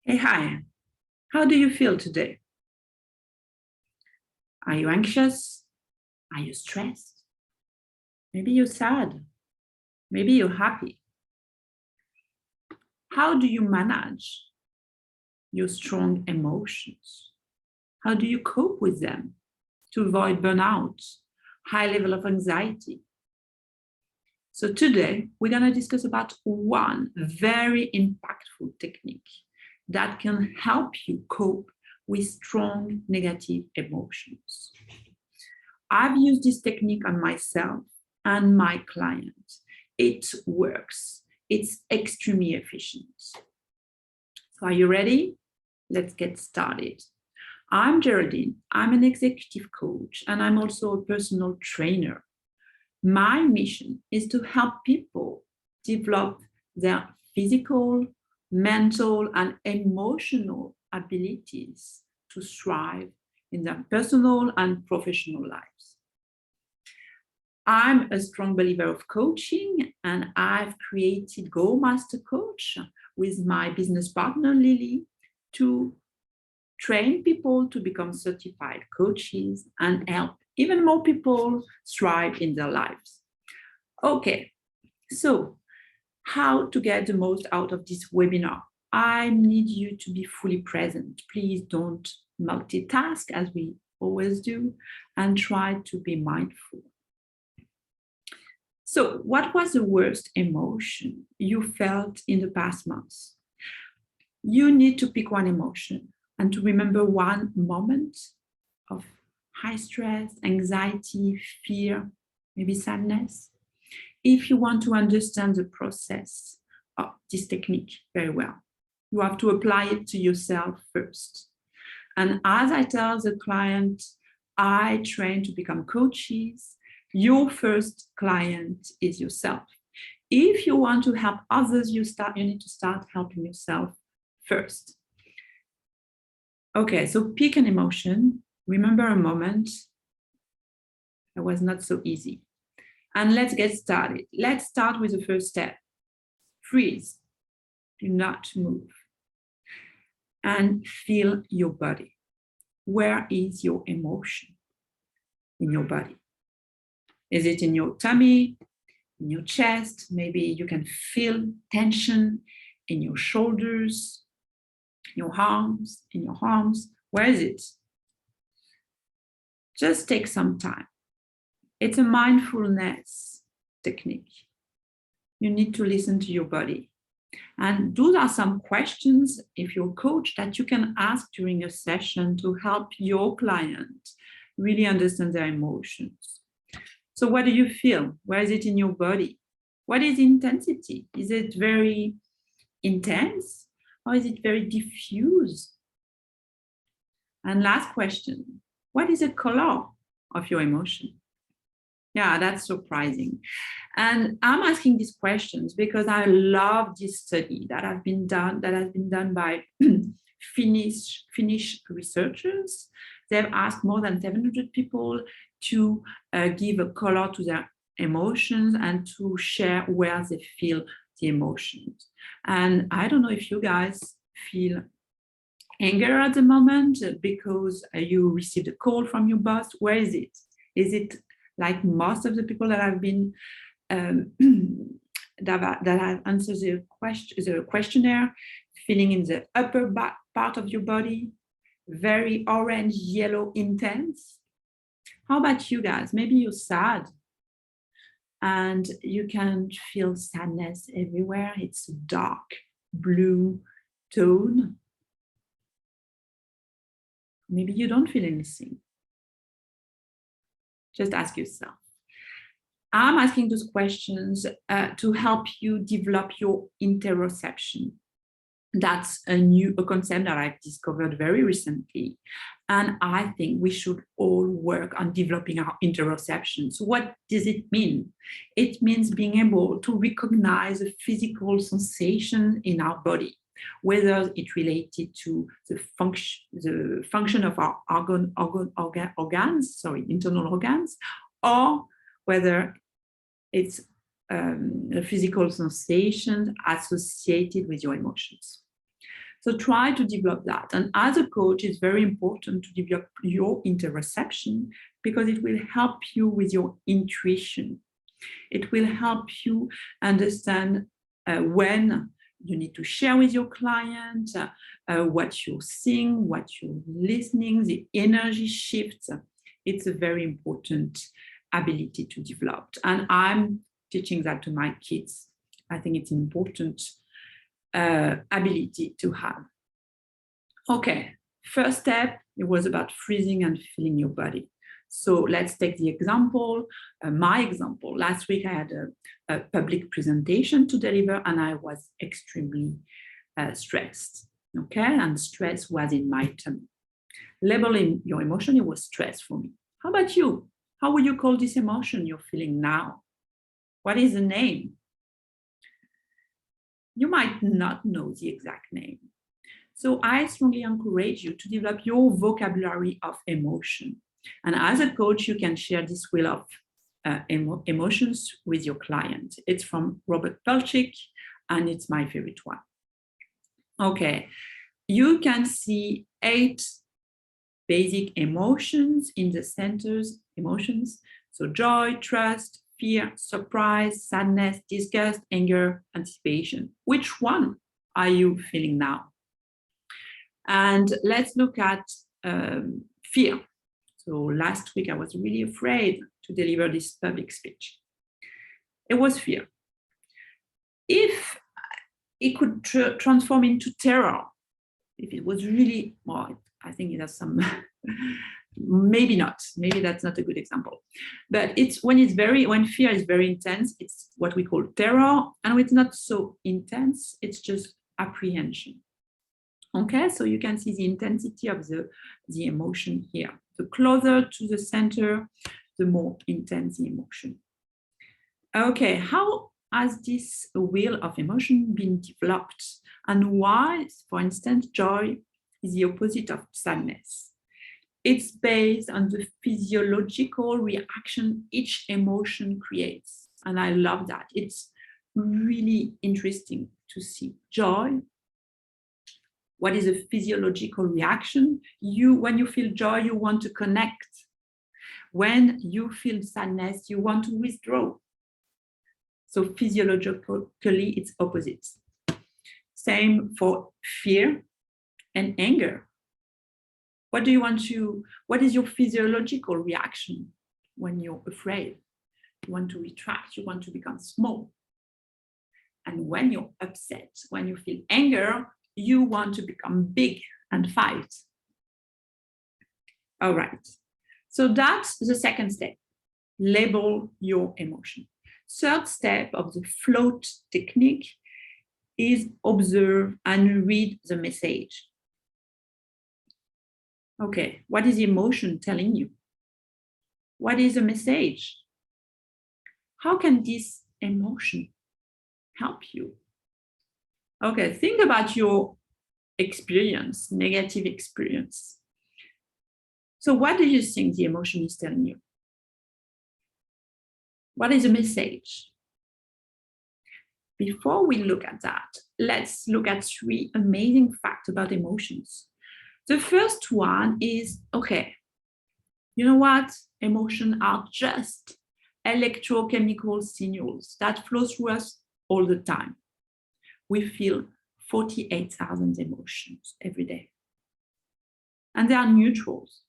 Hey, hi. How do you feel today? Are you anxious? Are you stressed? Maybe you're sad. Maybe you're happy. How do you manage your strong emotions? How do you cope with them to avoid burnout, high level of anxiety? So today, we're going to discuss about one very impactful technique that can help you cope with strong negative emotions. I've used this technique on myself and my clients. It works. It's extremely efficient. So are you ready? Let's get started. I'm Geraldine. I'm an executive coach, and I'm also a personal trainer. My mission is to help people develop their physical, mental, and emotional abilities to thrive in their personal and professional lives. I'm a strong believer of coaching, and I've created Go Master Coach with my business partner, Lily, to train people to become certified coaches and help even more people thrive in their lives. Okay, so how to get the most out of this webinar? I need you to be fully present. Please don't multitask as we always do, and try to be mindful. So, what was the worst emotion you felt in the past months? You need to pick one emotion and to remember one moment of high stress, anxiety, fear, maybe sadness. If you want to understand the process of this technique very well, you have to apply it to yourself first. And as I tell the client, I train to become coaches. Your first client is yourself. If you want to help others, you need to start helping yourself first. Okay, so pick an emotion. Remember a moment that was not so easy. And let's get started. Let's start with the first step. Freeze. Do not move. And feel your body. Where is your emotion in your body? Is it in your tummy, in your chest? Maybe you can feel tension in your shoulders, in your arms. Where is it? Just take some time. It's a mindfulness technique. You need to listen to your body. And those are some questions, if you're a coach, that you can ask during a session to help your client really understand their emotions. So what do you feel? Where is it in your body? What is intensity? Is it very intense or is it very diffuse? And last question, what is the color of your emotion? Yeah, that's surprising. And I'm asking these questions because I love this study that has been done by Finnish researchers. They've asked more than 700 people to give a color to their emotions and to share where they feel the emotions. And I don't know if you guys feel anger at the moment because you received a call from your boss. Where is it? Is it like most of the people that have been that have answered the questionnaire, feeling in the upper back part of your body, very orange, yellow, intense? How about you guys? Maybe you're sad and you can feel sadness everywhere. It's a dark blue tone. Maybe you don't feel anything. Just ask yourself. I'm asking those questions to help you develop your interoception. That's a concept that I've discovered very recently. And I think we should all work on developing our interoception. So what does it mean? It means being able to recognize the physical sensation in our body, whether it's related to the function of our internal organs, or whether it's a physical sensation associated with your emotions. So try to develop that. And as a coach, it's very important to develop your interoception because it will help you with your intuition. It will help you understand when you need to share with your client, what you're seeing, what you're listening, the energy shifts. It's a very important ability to develop. And I'm teaching that to my kids. I think it's an important ability to have. Okay, first step, it was about freezing and feeling your body. So let's take the example, my example. Last week I had a public presentation to deliver and I was extremely stressed, okay? And stress was in my tummy. Labeling your emotion, it was stress for me. How about you? How would you call this emotion you're feeling now? What is the name? You might not know the exact name. So I strongly encourage you to develop your vocabulary of emotion. And as a coach, you can share this wheel of emotions with your client. It's from Robert Pelchik, and it's my favorite one. Okay, you can see 8 basic emotions in the centers, emotions. So joy, trust, fear, surprise, sadness, disgust, anger, anticipation. Which one are you feeling now? And let's look at fear. So last week I was really afraid to deliver this public speech. It was fear. If it could transform into terror, if it was really, well, I think it has some, maybe not, maybe that's not a good example. But it's when fear is very intense, it's what we call terror. And when it's not so intense, it's just apprehension. Okay, so you can see the intensity of the emotion here. The closer to the center, the more intense the emotion. Okay, how has this wheel of emotion been developed? And why, for instance, joy is the opposite of sadness? It's based on the physiological reaction each emotion creates. And I love that. It's really interesting to see joy. What is a physiological reaction? When you feel joy, you want to connect. When you feel sadness, you want to withdraw. So physiologically, it's opposite. Same for fear and anger. What is your physiological reaction when you're afraid? You want to retract, you want to become small. And when you're upset, when you feel anger, you want to become big and fight. All right. So that's the second step. Label your emotion. Third step of the F.L.O.A.T technique is observe and read the message. Okay, what is the emotion telling you? What is the message? How can this emotion help you? Okay, think about your experience, negative experience. So what do you think the emotion is telling you? What is the message? Before we look at that, let's look at 3 amazing facts about emotions. The first one is, okay, you know what? Emotions are just electrochemical signals that flow through us all the time. We feel 48,000 emotions every day. And they are neutrals.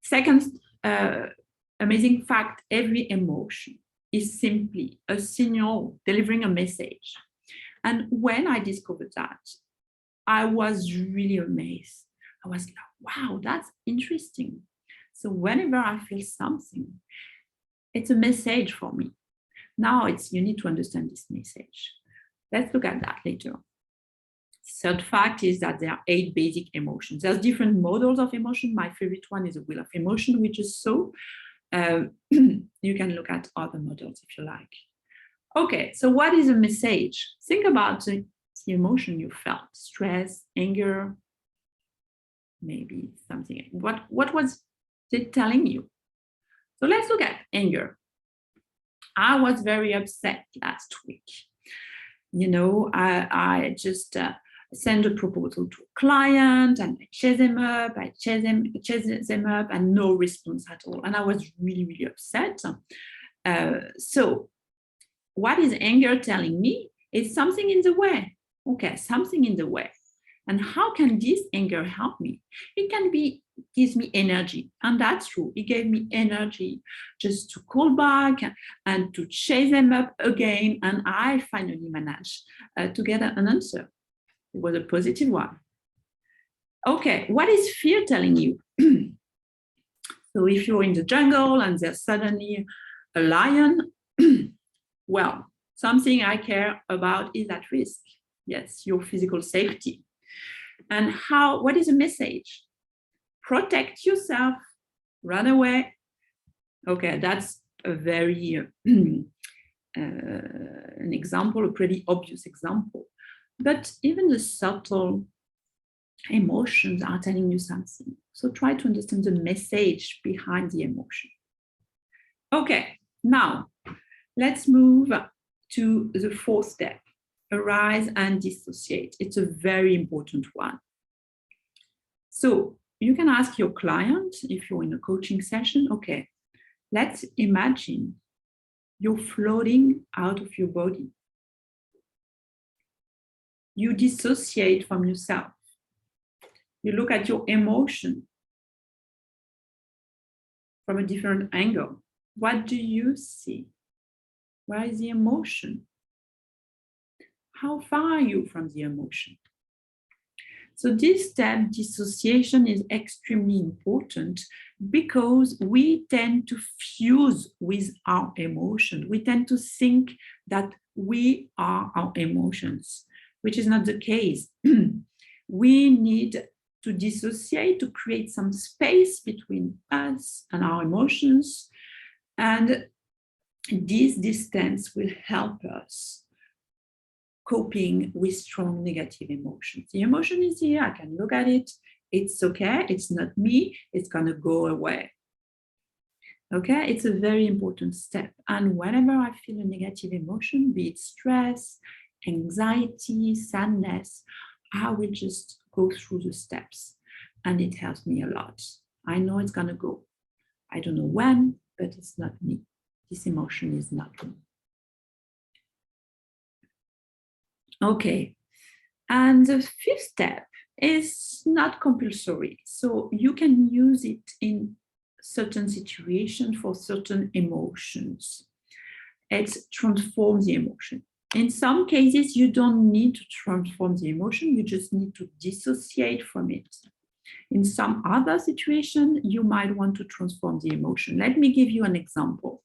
Second amazing fact, every emotion is simply a signal delivering a message. And when I discovered that, I was really amazed. I was like, wow, that's interesting. So whenever I feel something, it's a message for me. Now you need to understand this message. Let's look at that later. Third fact is that there are 8 basic emotions. There's different models of emotion. My favorite one is a wheel of emotion, which is so. You can look at other models if you like. Okay, so what is a message? Think about the emotion you felt, stress, anger, maybe something. What was it telling you? So let's look at anger. I was very upset last week. I just send a proposal to a client and I chase them up, and no response at all. And I was really, really upset. So what is anger telling me? It's something in the way. Okay, something in the way. And how can this anger help me? It gives me energy. And that's true. It gave me energy just to call back and to chase them up again. And I finally managed to get an answer. It was a positive one. Okay, what is fear telling you? So if you're in the jungle and there's suddenly a lion, well, something I care about is at risk. Yes, your physical safety. And what is the message? Protect yourself, run away. Okay, that's a very, an example, a pretty obvious example. But even the subtle emotions are telling you something. So try to understand the message behind the emotion. Okay, now let's move to the fourth step, arise and dissociate. It's a very important one. So you can ask your client, if you're in a coaching session, okay, let's imagine you're floating out of your body. You dissociate from yourself. You look at your emotion from a different angle. What do you see? Where is the emotion? How far are you from the emotion? So this step, dissociation, is extremely important because we tend to fuse with our emotion. We tend to think that we are our emotions, which is not the case. We need to dissociate to create some space between us and our emotions. And this distance will help us coping with strong negative emotions. The emotion is here, I can look at it, it's okay, it's not me, it's gonna go away. Okay, it's a very important step. And whenever I feel a negative emotion, be it stress, anxiety, sadness, I will just go through the steps and it helps me a lot. I know it's gonna go. I don't know when, but it's not me. This emotion is not me. Okay, and the fifth step is not compulsory. So you can use it in certain situations for certain emotions. It transforms the emotion. In some cases, you don't need to transform the emotion, you just need to dissociate from it. In some other situation, you might want to transform the emotion. Let me give you an example.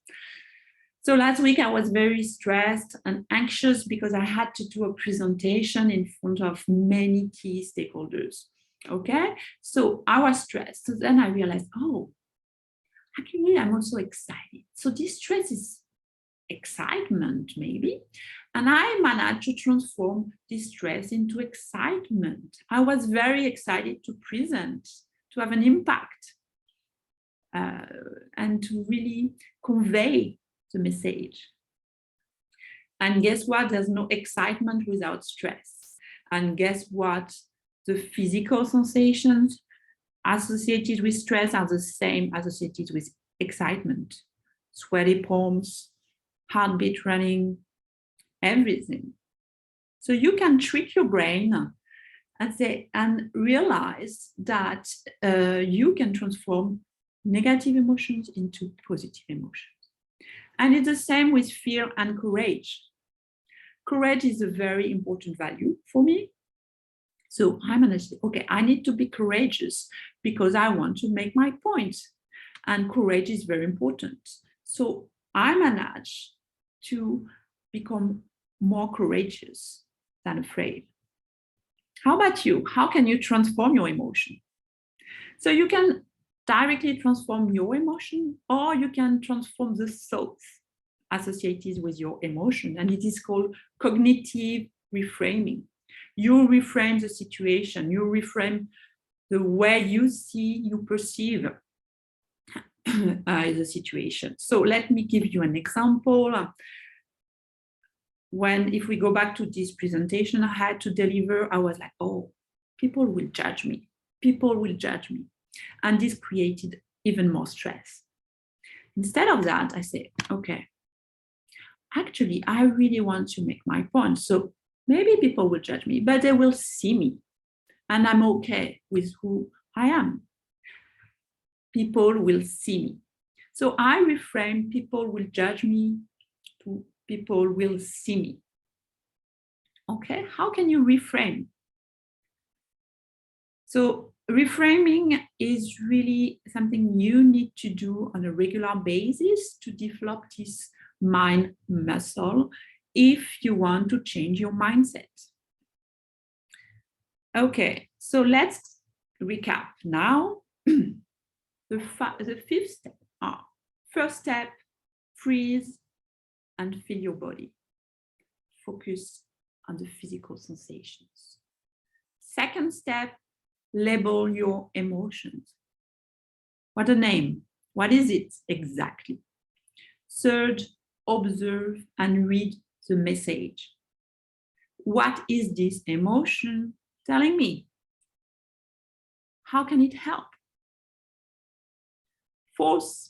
So last week I was very stressed and anxious because I had to do a presentation in front of many key stakeholders. Okay, so I was stressed. So then I realized, oh, actually I'm also excited. So this stress is excitement maybe. And I managed to transform this stress into excitement. I was very excited to present, to have an impact, and to really convey the message. And guess what? There's no excitement without stress. And guess what? The physical sensations associated with stress are the same associated with excitement. Sweaty palms, heartbeat running, everything. So you can trick your brain and realize that you can transform negative emotions into positive emotions. And it's the same with fear and courage. Courage is a very important value for me. So I managed, okay, I need to be courageous because I want to make my point. And courage is very important. So I managed to become more courageous than afraid. How about you? How can you transform your emotion? So you can directly transform your emotion, or you can transform the thoughts associated with your emotion, and it is called cognitive reframing. You reframe the situation, you reframe the way you see, you perceive the situation. So let me give you an example. if we go back to this presentation I had to deliver, I was like, oh, people will judge me. People will judge me. And this created even more stress. Instead of that, I said, okay, actually, I really want to make my point. So maybe people will judge me, but they will see me. And I'm okay with who I am. People will see me. So I reframe people will judge me to people will see me. Okay, how can you reframe? So reframing is really something you need to do on a regular basis to develop this mind muscle if you want to change your mindset. Okay, so let's recap now. The fifth step. First step, freeze and feel your body. Focus on the physical sensations. Second step, label your emotions. What a name. What is it exactly? Third, observe and read the message. What is this emotion telling me? How can it help? Fourth,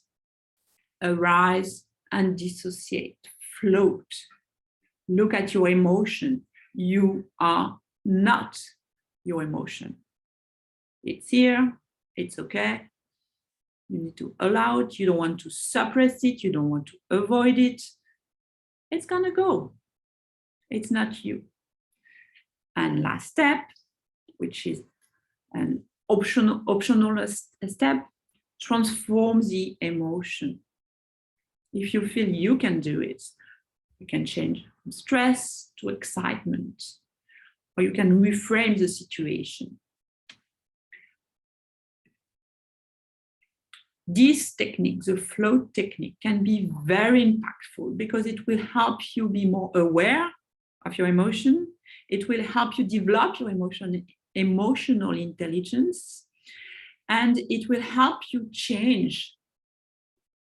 arise and dissociate, float. Look at your emotion. You are not your emotion. It's here, it's okay. You need to allow it. You don't want to suppress it. You don't want to avoid it. It's gonna go. It's not you. And last step, which is an optional step, transform the emotion. If you feel you can do it, you can change from stress to excitement, or you can reframe the situation. This technique, the F.L.O.A.T technique, can be very impactful because it will help you be more aware of your emotion. It will help you develop your emotional intelligence, and it will help you change,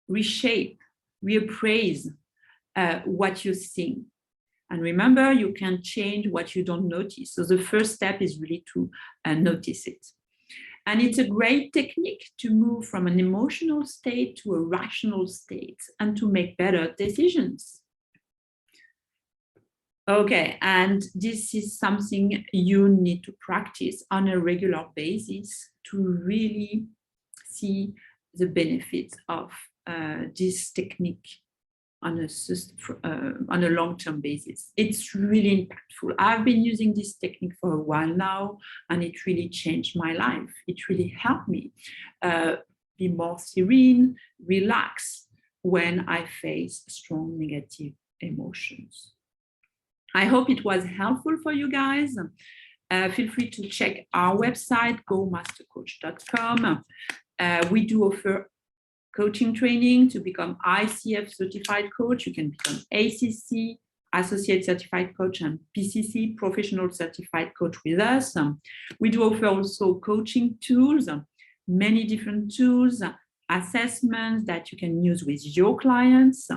reshape, reappraise what you think. And remember, you can change what you don't notice. So the first step is really to notice it. And it's a great technique to move from an emotional state to a rational state and to make better decisions. Okay, and this is something you need to practice on a regular basis to really see the benefits of this technique on a long-term basis. It's really impactful. I've been using this technique for a while now, and it really changed my life. It really helped me be more serene, relax when I face strong negative emotions. I hope it was helpful for you guys. Feel free to check our website, gomastercoach.com. We do offer coaching training to become ICF certified coach. You can become ACC, Associate Certified Coach, and PCC, Professional Certified Coach with us. We do offer also coaching tools, many different tools, assessments that you can use with your clients.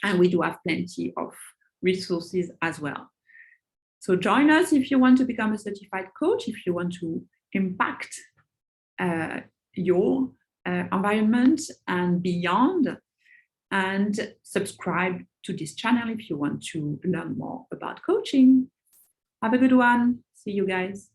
And we do have plenty of resources as well. So join us if you want to become a certified coach, if you want to impact your environment and beyond, and subscribe to this channel if you want to learn more about coaching. Have a good one. See you guys.